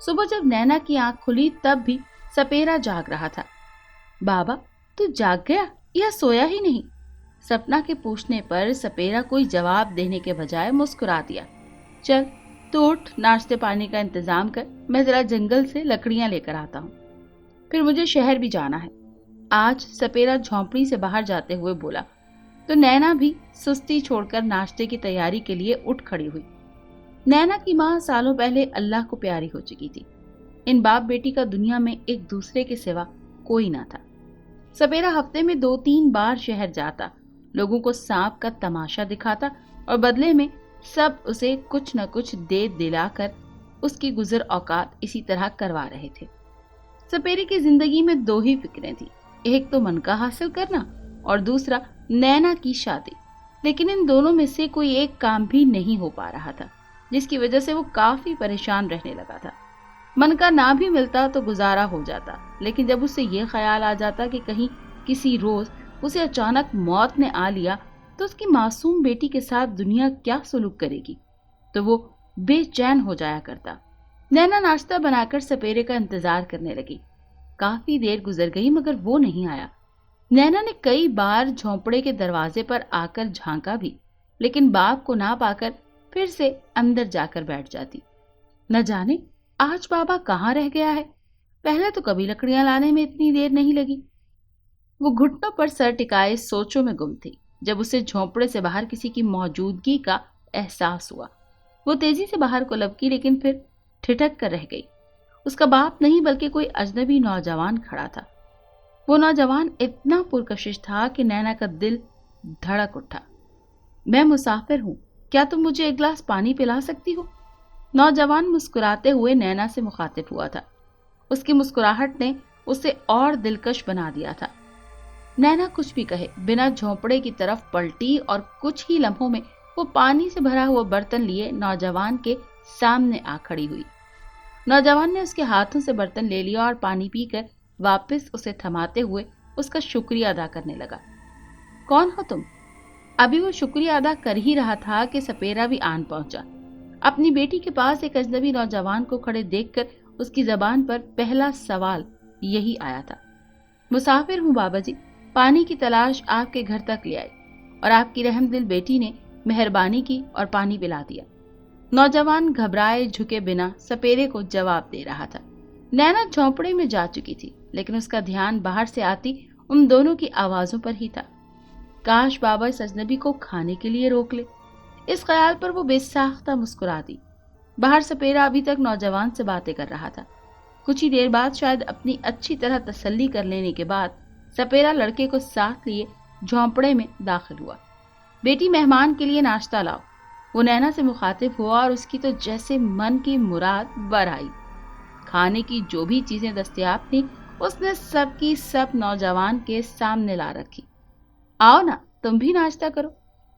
صبح جب نینا کی آنکھ کھلی تب بھی سپیرا جاگ رہا تھا۔ بابا تو جاگ گیا یا سویا ہی نہیں؟ سپنا کے پوچھنے پر سپیرا کوئی جواب دینے کے بجائے مسکرا دیا۔ چل تو اٹھ، ناشتے پانی کا انتظام کر، میں ذرا جنگل سے لکڑیاں لے کر آتا ہوں، پھر مجھے شہر بھی جانا ہے۔ آج سپیرا جھونپڑی سے باہر جاتے ہوئے بولا تو نینا بھی سستی چھوڑ کر ناشتے کی تیاری کے لیے اٹھ کھڑی ہوئی۔ نینا کی ماں سالوں پہلے اللہ کو پیاری ہو چکی تھی۔ ان باپ بیٹی کا دنیا میں ایک دوسرے کے سوا کوئی نہ تھا۔ سپیرا ہفتے میں 2-3 بار شہر جاتا، لوگوں کو سانپ کا تماشا دکھاتا اور بدلے میں سب اسے کچھ نہ کچھ دے دلا کر اس کی گزر اوقات اسی طرح کروا رہے تھے۔ سپیرے کی زندگی میں 2 ہی فکریں تھیں، ایک تو منکا حاصل کرنا اور دوسرا نینا کی شادی، لیکن ان دونوں میں سے کوئی ایک کام بھی نہیں ہو پا رہا تھا، جس کی وجہ سے وہ کافی پریشان رہنے لگا تھا۔ منکا نہ بھی ملتا تو گزارا ہو جاتا، لیکن جب اسے یہ خیال آ جاتا کہ کہیں کسی روز اسے اچانک موت نے آ لیا تو اس کی معصوم بیٹی کے ساتھ دنیا کیا سلوک کرے گی، تو وہ بے چین ہو جایا کرتا۔ نینا ناشتہ بنا کر سپیرے کا انتظار کرنے لگی۔ کافی دیر گزر گئی مگر وہ نہیں آیا۔ نینا نے کئی بار جھونپڑے کے دروازے پر آ کر جھانکا بھی، لیکن باپ کو نہ پا کر پھر سے اندر جا کر بیٹھ جاتی۔ نہ جانے آج بابا کہاں رہ گیا ہے، پہلے تو کبھی لکڑیاں لانے میں اتنی دیر نہیں لگی۔ وہ گھٹنوں پر سر ٹکائے سوچوں میں گم تھی جب اسے جھونپڑے سے باہر کسی کی موجودگی کا احساس ہوا۔ وہ تیزی سے باہر کو لپکی لیکن پھر ٹھٹک کر رہ گئی۔ اس کا باپ نہیں بلکہ کوئی اجنبی نوجوان کھڑا تھا۔ وہ نوجوان اتنا پرکشش تھا کہ نینا کا دل دھڑک اٹھا۔ میں مسافر ہوں، کیا تم مجھے ایک گلاس پانی پلا سکتی ہو؟ نوجوان مسکراتے ہوئے نینا سے مخاطب ہوا تھا۔ اس کی مسکراہٹ نے اسے اور دلکش بنا دیا تھا۔ نینا کچھ بھی کہے بنا جھونپڑے کی طرف پلٹی اور کچھ ہی لمحوں میں وہ پانی سے بھرا ہوا برتن لیے نوجوان کے سامنے آ کھڑی ہوئی۔ نوجوان نے اس کے ہاتھوں سے برتن لے لیا اور پانی پی کر واپس اسے تھماتے ہوئے اس کا شکریہ ادا کرنے لگا۔ کون ہو تم؟ ابھی وہ شکریہ ادا کر ہی رہا تھا کہ سپیرا بھی آن پہنچا۔ اپنی بیٹی کے پاس ایک اجنبی نوجوان کو کھڑے دیکھ کر اس کی زبان پر پہلا سوال یہی آیا تھا۔ مسافر ہوں بابا جی، پانی کی تلاش آپ کے گھر تک لے آئی اور آپ کی رحم دل بیٹی نے مہربانی کی اور پانی پلا دیا۔ نوجوان گھبرائے جھکے بنا سپیرے کو جواب دے رہا تھا۔ نینا جھونپڑے میں جا چکی تھی لیکن اس کا دھیان باہر سے آتی ان دونوں کی آوازوں پر ہی تھا۔ کاش بابا اس اجنبی کو کھانے کے لیے روک لے۔ اس خیال پر وہ بے ساختہ مسکرا دی۔ باہر سپیرا ابھی تک نوجوان سے باتیں کر رہا تھا۔ کچھ ہی دیر بعد شاید اپنی اچھی طرح تسلی کر لینے کے بعد سپیرا لڑکے کو ساتھ لیے جھونپڑے میں داخل ہوا۔ بیٹی مہمان کے لیے ناشتہ لاؤ۔ وہ نینا سے مخاطب ہوا اور اس کی تو جیسے من کی مراد بر آئی۔ کھانے کی جو بھی چیزیں دستیاب تھیں اس نے سب کی سب نوجوان کے سامنے لا رکھی۔ آؤ نا تم بھی ناشتہ کرو۔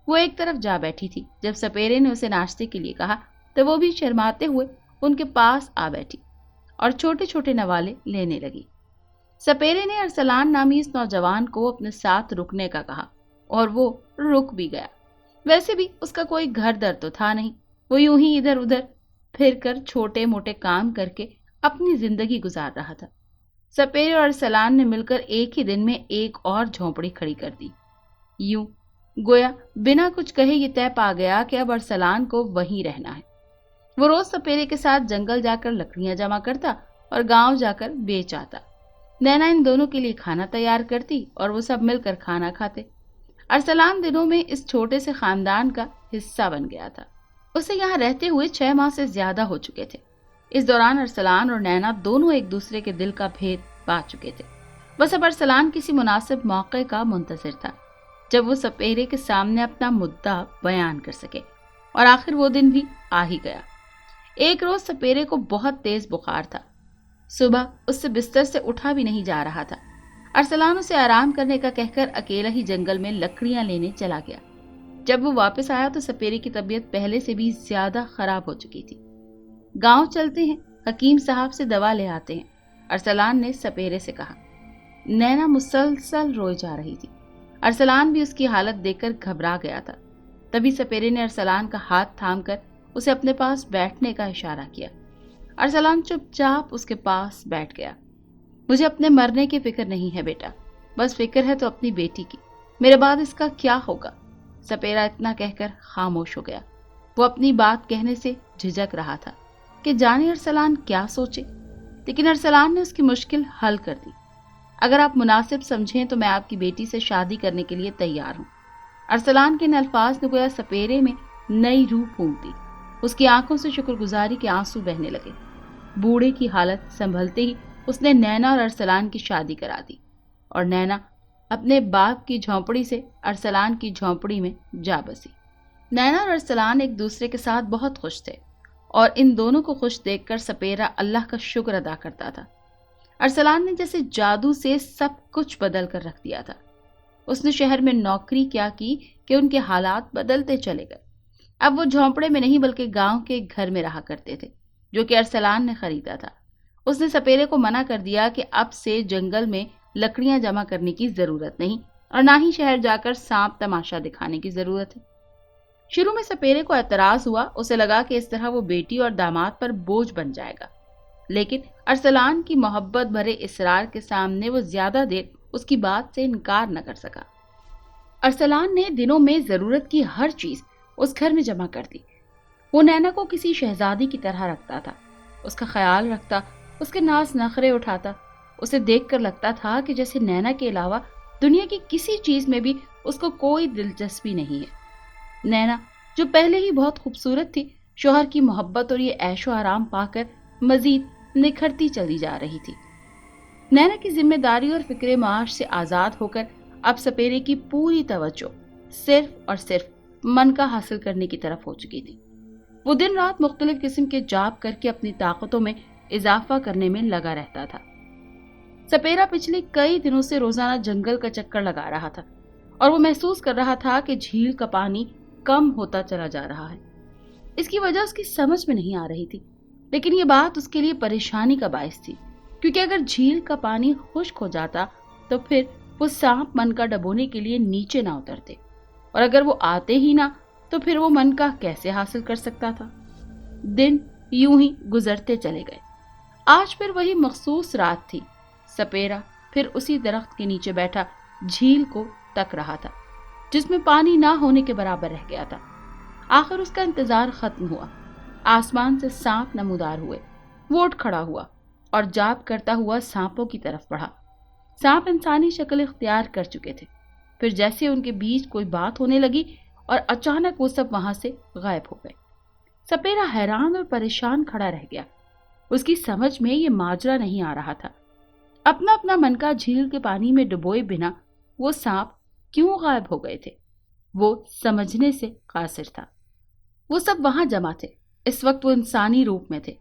وہ ایک طرف جا بیٹھی تھی۔ جب سپیرے نے اسے ناشتے کے لیے کہا تو وہ بھی شرماتے ہوئے ان کے پاس آ بیٹھی اور چھوٹے چھوٹے نوالے لینے لگی۔ سپیرے نے ارسلان نامی اس نوجوان کو اپنے ساتھ رکنے کا کہا اور وہ رک بھی گیا۔ ویسے بھی اس کا کوئی گھر در تو تھا نہیں، وہ یوں ہی ادھر ادھر پھر کر چھوٹے موٹے کام کر کے اپنی زندگی گزار رہا تھا۔ سپیرے اور ارسلان نے مل کر ایک ہی دن میں ایک اور جھونپڑی کھڑی کر دی۔ یوں گویا بنا کچھ کہے یہ طے پا گیا کہ اب ارسلان کو وہیں رہنا ہے۔ وہ روز سپیرے کے ساتھ جنگل جا کر لکڑیاں جمع کرتا اور گاؤں جا کر بیچ آتا۔ نینا ان دونوں کے لیے کھانا تیار کرتی اور وہ سب مل کر کھانا کھاتے۔ ارسلان دنوں میں اس چھوٹے سے خاندان کا حصہ بن گیا تھا۔ اسے یہاں رہتے ہوئے 6 ماہ سے زیادہ ہو چکے تھے۔ اس دوران ارسلان اور نینا دونوں ایک دوسرے کے دل کا بھید پا چکے تھے۔ بس اب ارسلان کسی مناسب موقع کا منتظر تھا جب وہ سپیرے کے سامنے اپنا مدعا بیان کر سکے، اور آخر وہ دن بھی آ ہی گیا۔ ایک روز سپیرے کو بہت تیز بخار تھا۔ صبح اس سے بستر سے اٹھا بھی نہیں جا رہا تھا۔ ارسلان اسے آرام کرنے کا کہہ کر اکیلا ہی جنگل میں لکڑیاں لینے چلا گیا۔ جب وہ واپس آیا تو سپیرے کی طبیعت پہلے سے بھی زیادہ خراب ہو چکی تھی۔ گاؤں چلتے ہیں، حکیم صاحب سے دوا لے آتے ہیں، ارسلان نے سپیرے سے کہا۔ نینا مسلسل روئے جا رہی تھی۔ ارسلان بھی اس کی حالت دیکھ کر گھبرا گیا تھا۔ تبھی سپیرے نے ارسلان کا ہاتھ تھام کر اسے اپنے پاس بیٹھنے کا اشارہ کیا۔ ارسلان چپ چاپ اس کے پاس بیٹھ گیا۔ مجھے اپنے مرنے کی فکر نہیں ہے بیٹا، بس فکر ہے تو اپنی بیٹی کی، میرے بعد اس کا کیا ہوگا؟ سپیرا اتنا کہہ کر خاموش ہو گیا۔ وہ اپنی بات کہنے سے جھجک رہا تھا کہ جانے ارسلان کیا سوچے، لیکن ارسلان نے اس کی مشکل حل کر دی۔ اگر آپ مناسب سمجھیں تو میں آپ کی بیٹی سے شادی کرنے کے لیے تیار ہوں۔ ارسلان کے ان الفاظ نے گویا سپیرے میں نئی روح پھونک دی۔ اس کی آنکھوں سے شکر گزاری کے آنسو بہنے لگے۔ بوڑھے کی حالت سنبھلتے ہی اس نے نینا اور ارسلان کی شادی کرا دی، اور نینا اپنے باپ کی جھونپڑی سے ارسلان کی جھونپڑی میں جا بسی۔ نینا اور ارسلان ایک دوسرے کے ساتھ بہت خوش تھے، اور ان دونوں کو خوش دیکھ کر سپیرا اللہ کا شکر ادا کرتا تھا۔ ارسلان نے جیسے جادو سے سب کچھ بدل کر رکھ دیا تھا۔ اس نے شہر میں نوکری کیا کی کہ ان کے حالات بدلتے چلے گئے۔ اب وہ جھونپڑے میں نہیں بلکہ گاؤں کے گھر میں رہا کرتے تھے، جو کہ ارسلان نے خریدا تھا۔ اس نے سپیرے کو منع کر دیا کہ اب سے جنگل میں لکڑیاں جمع کرنے کی ضرورت نہیں، اور نہ ہی شہر جا کر سانپ تماشا دکھانے کی ضرورت ہے۔ شروع میں سپیرے کو اعتراض ہوا، اسے لگا کہ اس طرح وہ بیٹی اور داماد پر بوجھ بن جائے گا، لیکن ارسلان کی محبت بھرے اصرار کے سامنے وہ زیادہ دیر اس کی بات سے انکار نہ کر سکا۔ ارسلان نے دنوں میں ضرورت کی ہر چیز اس گھر میں جمع کر دی۔ وہ نینا کو کسی شہزادی کی طرح رکھتا تھا، اس کا خیال رکھتا، اس کے ناز نخرے اٹھاتا۔ اسے دیکھ کر لگتا تھا کہ جیسے نینا کے علاوہ دنیا کی کسی چیز میں بھی اس کو کوئی دلچسپی نہیں ہے۔ نینا جو پہلے ہی بہت خوبصورت تھی، شوہر کی محبت اور یہ عیش و آرام پا کر مزید نکھرتی چلی جا رہی تھی۔ نینا کی ذمہ داری اور فکر معاش سے آزاد ہو کر اب سپیرے کی پوری توجہ صرف اور صرف من کا حاصل کرنے کی طرف ہو چکی تھی۔ وہ دن رات مختلف قسم کے جاب کر کے اپنی طاقتوں میں اضافہ کرنے میں لگا رہتا تھا۔ سپیرا پچھلے کئی دنوں سے روزانہ جنگل کا چکر لگا رہا تھا، اور وہ محسوس کر رہا تھا کہ جھیل کا پانی کم ہوتا چلا جا رہا ہے۔ اس کی وجہ اس کی سمجھ میں نہیں آ رہی تھی، لیکن یہ بات اس کے لیے پریشانی کا باعث تھی، کیونکہ اگر جھیل کا پانی خشک ہو جاتا تو پھر وہ سانپ من کا ڈبونے کے لیے نیچے نہ اترتے، اور اگر وہ آتے ہی نہ تو پھر وہ من کا کیسے حاصل کر سکتا تھا۔ دن یوں ہی گزرتے چلے گئے۔ آج پھر وہی مخصوص رات تھی۔ سپیرا پھر اسی درخت کے نیچے بیٹھا جھیل کو تک رہا تھا، جس میں پانی نہ ہونے کے برابر رہ گیا تھا۔ آخر اس کا انتظار ختم ہوا۔ آسمان سے سانپ نمودار ہوئے۔ وہ اٹھ کھڑا ہوا اور جاب کرتا ہوا سانپوں کی طرف بڑھا۔ سانپ انسانی شکل اختیار کر چکے تھے۔ پھر جیسے ان کے بیچ کوئی بات ہونے لگی اور اچانک وہ سب وہاں سے غائب ہو گئے۔ سپیرا حیران اور پریشان کھڑا رہ گیا۔ اس کی سمجھ میں یہ ماجرا نہیں آ رہا تھا۔ اپنا اپنا من کا جھیل کے پانی میں ڈبوئے بنا وہ سانپ کیوں غائب ہو گئے تھے؟ وہ سمجھنے سے قاصر تھا۔ وہ سب وہاں جمع تھے، اس وقت وہ انسانی روپ میں تھے،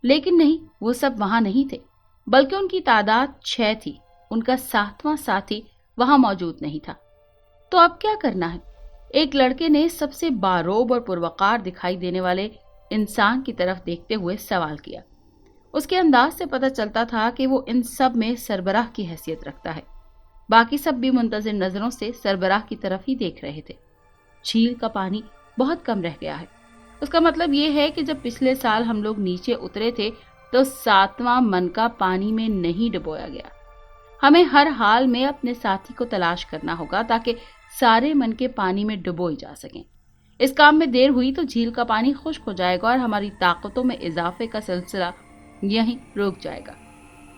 لیکن نہیں، وہ سب وہاں نہیں تھے، بلکہ ان کی تعداد 6 تھی۔ ان کا 7واں ساتھی وہاں موجود نہیں تھا۔ تو اب کیا کرنا ہے؟ ایک لڑکے نے سب سے باروب اور پروقار دکھائی دینے والے انسان کی طرف دیکھتے ہوئے سوال کیا۔ اس کے انداز سے پتہ چلتا تھا کہ وہ ان سب میں سربراہ کی حیثیت رکھتا ہے۔ باقی سب بھی منتظر نظروں سے سربراہ کی طرف ہی دیکھ رہے تھے۔ جھیل کا پانی بہت کم رہ گیا ہے۔ اس کا مطلب یہ ہے کہ جب پچھلے سال ہم لوگ نیچے اترے تھے تو 7واں من کا پانی میں نہیں ڈبویا گیا۔ ہمیں ہر حال میں اپنے ساتھی کو تلاش کرنا ہوگا تاکہ سارے من کے پانی میں ڈبوئے جا سکیں۔ اس کام میں دیر ہوئی تو جھیل کا پانی خشک ہو جائے گا اور ہماری طاقتوں میں اضافے کا سلسلہ یہیں رک جائے گا۔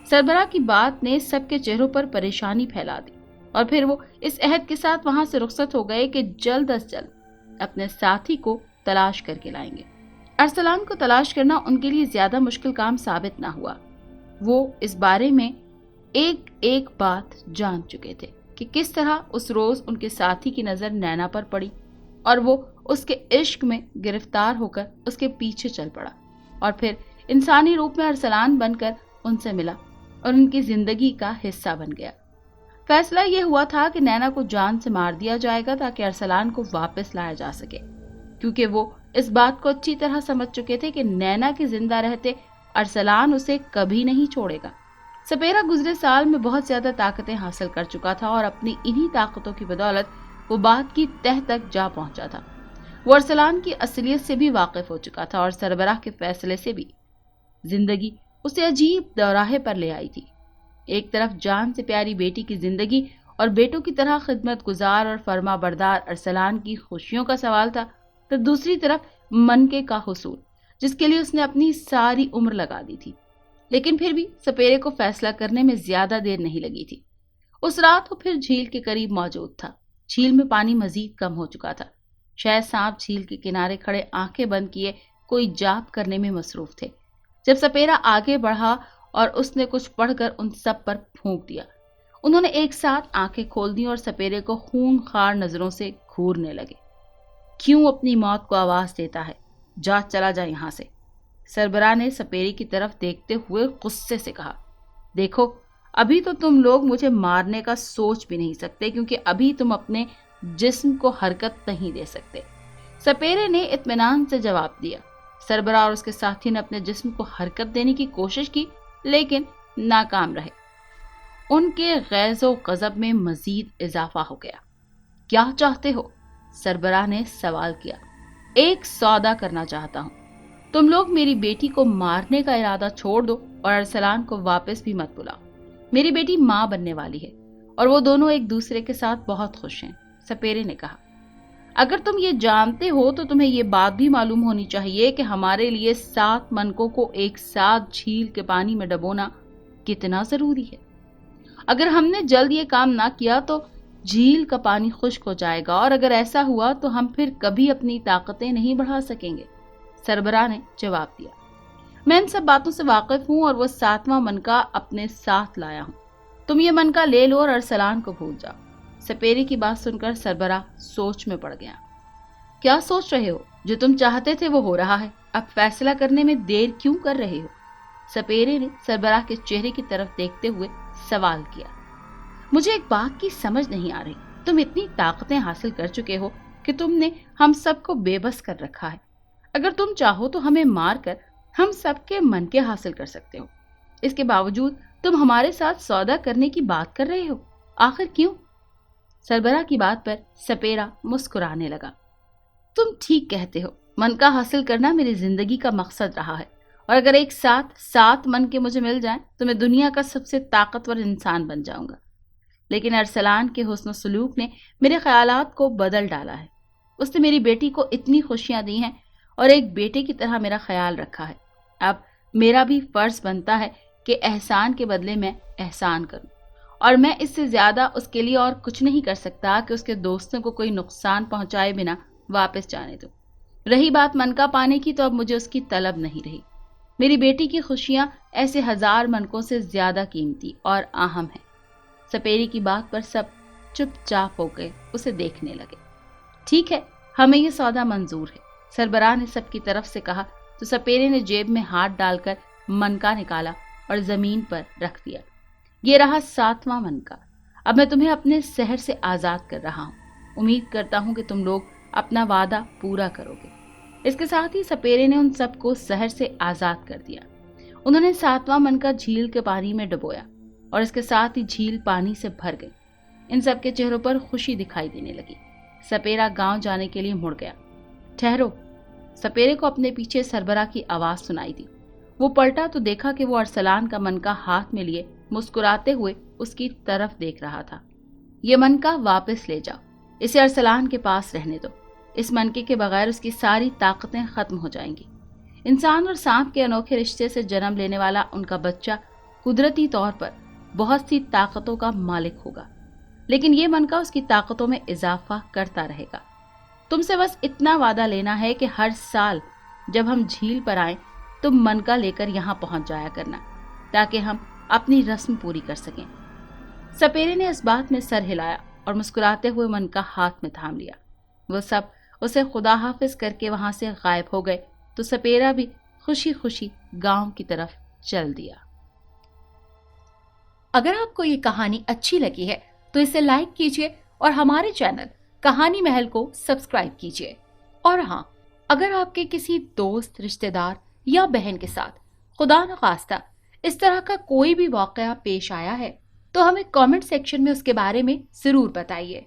سربراہ کی بات نے سب کے چہروں پر پریشانی پھیلا دی، اور پھر وہ اس عہد کے ساتھ وہاں سے رخصت ہو گئے کہ جلد از جلد اپنے ساتھی کو تلاش کر کے لائیں گے۔ ارسلان کو تلاش کرنا ان کے لیے زیادہ مشکل کام ثابت نہ ہوا۔ وہ اس بارے میں ایک ایک بات جان چکے تھے کہ کس طرح اس روز ان کے ساتھی کی نظر نینا پر پڑی، اور وہ اس کے عشق میں گرفتار ہو کر اس کے پیچھے چل پڑا، اور پھر انسانی روپ میں ارسلان بن کر ان سے ملا اور ان کی زندگی کا حصہ بن گیا۔ فیصلہ یہ ہوا تھا کہ نینا کو جان سے مار دیا جائے گا تاکہ ارسلان کو واپس لایا جا سکے، کیونکہ وہ اس بات کو اچھی طرح سمجھ چکے تھے کہ نینا کے زندہ رہتے ارسلان اسے کبھی نہیں چھوڑے گا۔ سپیرا گزرے سال میں بہت زیادہ طاقتیں حاصل کر چکا تھا، اور اپنی انہی طاقتوں کی بدولت وہ بات کی تہ تک جا پہنچا تھا۔ وہ ارسلان کی اصلیت سے بھی واقف ہو چکا تھا اور سربراہ کے فیصلے سے بھی۔ زندگی اسے عجیب دوراہے پر لے آئی تھی۔ ایک طرف جان سے پیاری بیٹی کی زندگی اور بیٹوں کی طرح خدمت گزار اور فرما بردار ارسلان کی خوشیوں کا سوال تھا، تو دوسری طرف منکے کا حصول، جس کے لیے اس نے اپنی ساری عمر لگا دی تھی۔ لیکن پھر بھی سپیرے کو فیصلہ کرنے میں زیادہ دیر نہیں لگی تھی۔ اس رات وہ پھر جھیل کے قریب موجود تھا۔ جھیل میں پانی مزید کم ہو چکا تھا۔ شاید سانپ جھیل کے کنارے کھڑے آنکھیں بند کیے کوئی جاپ کرنے میں مصروف تھے۔ جب سپیرا آگے بڑھا اور اس نے کچھ پڑھ کر ان سب پر پھونک دیا، انہوں نے ایک ساتھ آنکھیں کھول دیں اور سپیرے کو خون خار نظروں سے گھورنے لگے۔ کیوں اپنی موت کو آواز دیتا ہے؟ جا چلا جا یہاں سے، سربراہ نے سپیرے کی طرف دیکھتے ہوئے غصے سے کہا۔ دیکھو، ابھی تو تم لوگ مجھے مارنے کا سوچ بھی نہیں سکتے، کیونکہ ابھی تم اپنے جسم کو حرکت نہیں دے سکتے۔ سپیرے نے اطمینان سے جواب دیا۔ سربراہ اور اس کے ساتھی نے اپنے جسم کو حرکت دینے کی کوشش کی، لیکن ناکام رہے۔ ان کے غیظ و غضب میں مزید اضافہ ہو گیا۔ کیا چاہتے ہو؟ سربراہ نے سوال کیا۔ ایک سودا کرنا چاہتا ہوں۔ تم لوگ میری بیٹی کو مارنے کا ارادہ چھوڑ دو اور ارسلان کو واپس بھی مت بلاؤ۔ میری بیٹی ماں بننے والی ہے اور وہ دونوں ایک دوسرے کے ساتھ بہت خوش ہیں، سپیرے نے کہا۔ اگر تم یہ جانتے ہو تو تمہیں یہ بات بھی معلوم ہونی چاہیے کہ ہمارے لیے 7 منکوں کو ایک ساتھ جھیل کے پانی میں ڈبونا کتنا ضروری ہے۔ اگر ہم نے جلد یہ کام نہ کیا تو جھیل کا پانی خشک ہو جائے گا، اور اگر ایسا ہوا تو ہم پھر کبھی اپنی طاقتیں نہیں بڑھا سکیں گے، سربراہ نے جواب دیا۔ میں ان سب باتوں سے واقف ہوں اور وہ 7واں منکا اپنے ساتھ لایا ہوں۔ تم یہ منکا لے لو اور ارسلان کو بھول جاؤ۔ سپیرے کی بات سن کر سربراہ سوچ میں پڑ گیا۔ کیا سوچ رہے ہو؟ جو تم چاہتے تھے وہ ہو رہا ہے، اب فیصلہ کرنے میں دیر کیوں کر رہے ہو؟ سپیرے نے سربراہ کے چہرے کی طرف دیکھتے ہوئے سوال کیا۔ مجھے ایک بات کی سمجھ نہیں آ رہی۔ تم اتنی طاقتیں حاصل کر چکے ہو کہ تم نے ہم سب کو بے بس کر رکھا ہے۔ اگر تم چاہو تو ہمیں مار کر ہم سب کے منکے حاصل کر سکتے ہو۔ اس کے باوجود تم ہمارے ساتھ سودا کرنے کی بات کر رہے ہو، آخر کیوں؟ سربراہ کی بات پر سپیرا مسکرانے لگا۔ تم ٹھیک کہتے ہو، منکا حاصل کرنا میری زندگی کا مقصد رہا ہے، اور اگر ایک ساتھ 7 منکے مجھے مل جائیں تو میں دنیا کا سب سے طاقتور انسان بن جاؤں گا۔ لیکن ارسلان کے حسن و سلوک نے میرے خیالات کو بدل ڈالا ہے۔ اس نے میری بیٹی کو اتنی خوشیاں دی ہیں اور ایک بیٹے کی طرح میرا خیال رکھا ہے۔ اب میرا بھی فرض بنتا ہے کہ احسان کے بدلے میں احسان کروں، اور میں اس سے زیادہ اس کے لیے اور کچھ نہیں کر سکتا کہ اس کے دوستوں کو کوئی نقصان پہنچائے بنا واپس جانے دوں۔ رہی بات منکا پانے کی، تو اب مجھے اس کی طلب نہیں رہی۔ میری بیٹی کی خوشیاں ایسے 1000 منکوں سے زیادہ قیمتی اور اہم ہیں۔ سپیرے کی بات پر سب چپ چاپ ہو گئے، اسے دیکھنے لگے۔ ٹھیک ہے، ہمیں یہ سودا منظور ہے، سربراہ نے سب کی طرف سے کہا تو سپیرے نے جیب میں ہاتھ ڈال کر منکا نکالا اور زمین پر رکھ دیا۔ یہ رہا 7واں منکا۔ اب میں تمہیں اپنے سحر سے آزاد کر رہا ہوں۔ امید کرتا ہوں کہ تم لوگ اپنا وعدہ پورا کرو گے۔ اس کے ساتھ ہی سپیرے نے ان سب کو سحر سے آزاد کر دیا۔ انہوں نے 7واں منکا جھیل کے پانی میں ڈبویا اور اس کے ساتھ ہی جھیل پانی سے بھر گئی۔ ان سب کے چہروں پر خوشی دکھائی دینے لگی۔ سپیرا گاؤں جانے کے لیے مڑ گیا۔ ٹھہرو، سپیرے کو اپنے پیچھے سربراہ کی آواز سنائی دی۔ وہ پلٹا تو دیکھا کہ وہ ارسلان کا منکا ہاتھ میں لیے مسکراتے ہوئے اس کی طرف دیکھ رہا تھا۔ یہ منکا واپس لے جاؤ، اسے ارسلان کے پاس رہنے دو۔ اس منکے کے بغیر اس کی ساری طاقتیں ختم ہو جائیں گی۔ انسان اور سانپ کے انوکھے رشتے سے جنم لینے والا ان کا بچہ قدرتی طور پر بہت سی طاقتوں کا مالک ہوگا، لیکن یہ منکا اس کی طاقتوں میں اضافہ کرتا رہے گا۔ تم سے بس اتنا وعدہ لینا ہے کہ ہر سال جب ہم جھیل پر آئیں تم منکا لے کر یہاں پہنچ جایا کرنا، تاکہ ہم اپنی رسم پوری کر سکیں۔ سپیرے نے اس بات میں سر ہلایا اور مسکراتے ہوئے منکا ہاتھ میں تھام لیا۔ وہ سب اسے خدا حافظ کر کے وہاں سے غائب ہو گئے تو سپیرا بھی خوشی خوشی گاؤں کی طرف چل دیا۔ اگر آپ کو یہ کہانی اچھی لگی ہے تو اسے لائک کیجیے اور ہمارے چینل کہانی محل کو سبسکرائب کیجیے۔ اور ہاں، اگر آپ کے کسی دوست، رشتہ دار یا بہن کے ساتھ خدا نخواستہ اس طرح کا کوئی بھی واقعہ پیش آیا ہے تو ہمیں کامنٹ سیکشن میں اس کے بارے میں ضرور بتائیے۔